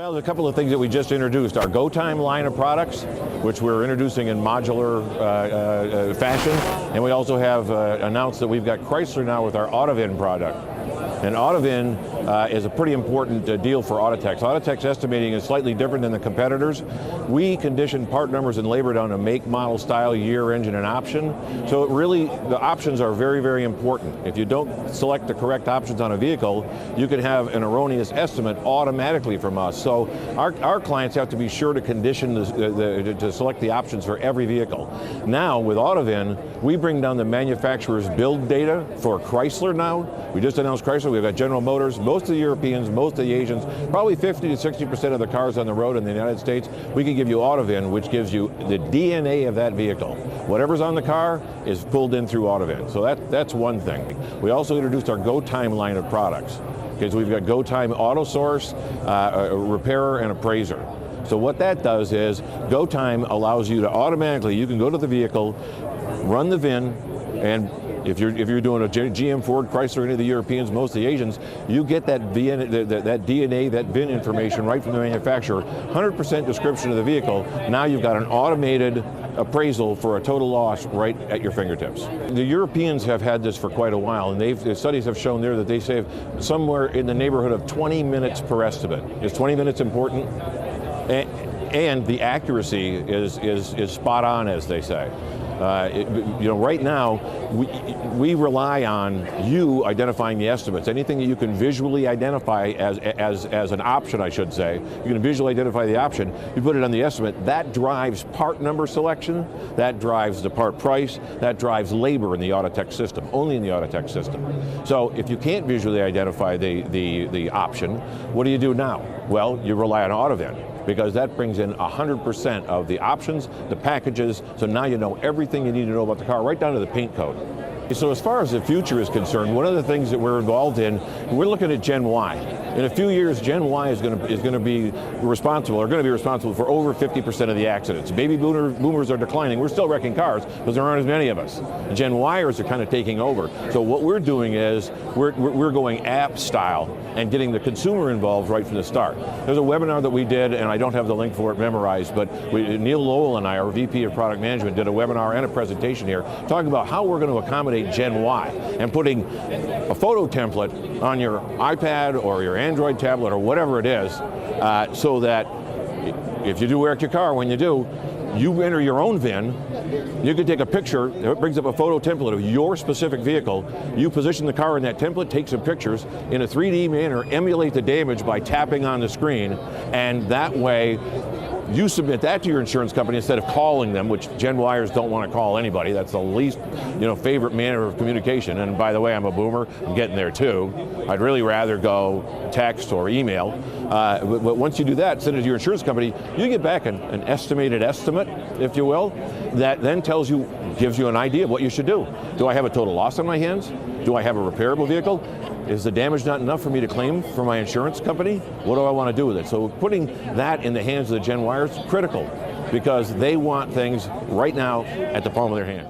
Well, there's a couple of things that we just introduced. Our GoTime line of products, which we're introducing in modular fashion, and we also have announced that we've got Chrysler now with our AudaVin product. And AudaVin is a pretty important deal for Audatex. Audatex estimating is slightly different than the competitors. We condition part numbers and labor down to make, model, style, year, engine, and option. So it really, the options are very, very important. If you don't select the correct options on a vehicle, you can have an erroneous estimate automatically from us. So our clients have to be sure to condition to select the options for every vehicle. Now with AudaVin, we bring down the manufacturer's build data for Chrysler now. We just announced Chrysler. We've got General Motors, most of the Europeans, most of the Asians, probably 50 to 60% of the cars on the road in the United States. We can give you AudaVin, which gives you the DNA of that vehicle. Whatever's on the car is pulled in through AudaVin. So that's one thing. We also introduced our GoTime line of products. Okay, so we've got GoTime Auto Source, a repairer, and appraiser. So what that does is GoTime allows you to automatically, you can go to the vehicle, run the VIN, and if you're doing a GM, Ford, Chrysler, any of the Europeans, most of the Asians, you get that DNA, that VIN information right from the manufacturer, 100% description of the vehicle. Now you've got an automated appraisal for a total loss right at your fingertips. The Europeans have had this for quite a while, and the studies have shown there that they save somewhere in the neighborhood of 20 minutes per estimate. Is 20 minutes important? And the accuracy is spot on, as they say. Right now, we rely on you identifying the estimates. Anything that you can visually identify as an option, I should say, you can visually identify the option, you put it on the estimate, that drives part number selection, that drives the part price, that drives labor in the Audatex system, only in the Audatex system. So if you can't visually identify the option, what do you do now? Well, you rely on AudaVin, because that brings in 100% of the options, the packages, so now you know everything you need to know about the car, right down to the paint code. So as far as the future is concerned, one of the things that we're involved in, we're looking at Gen Y. In a few years, Gen Y is going to be responsible for over 50% of the accidents. Baby boomers are declining. We're still wrecking cars because there aren't as many of us. Gen Yers are kind of taking over. So what we're doing is we're going app style and getting the consumer involved right from the start. There's a webinar that we did, and I don't have the link for it memorized, but Neal Lowell and I, our VP of Product Management, did a webinar and a presentation here talking about how we're going to accommodate Gen Y and putting a photo template on your iPad or your Android tablet or whatever it is, so that if you do wreck your car, when you do, you enter your own VIN, you can take a picture, it brings up a photo template of your specific vehicle, you position the car in that template, take some pictures, in a 3D manner, emulate the damage by tapping on the screen, and that way, you submit that to your insurance company instead of calling them, which Gen Yers don't want to call anybody. That's the least, favorite manner of communication. And by the way, I'm a boomer. I'm getting there too. I'd really rather go text or email. But once you do that, send it to your insurance company, you get back an estimated estimate, if you will, that then gives you an idea of what you should do. Do I have a total loss on my hands? Do I have a repairable vehicle? Is the damage not enough for me to claim from my insurance company? What do I want to do with it? So putting that in the hands of the Gen Yers is critical, because they want things right now at the palm of their hand.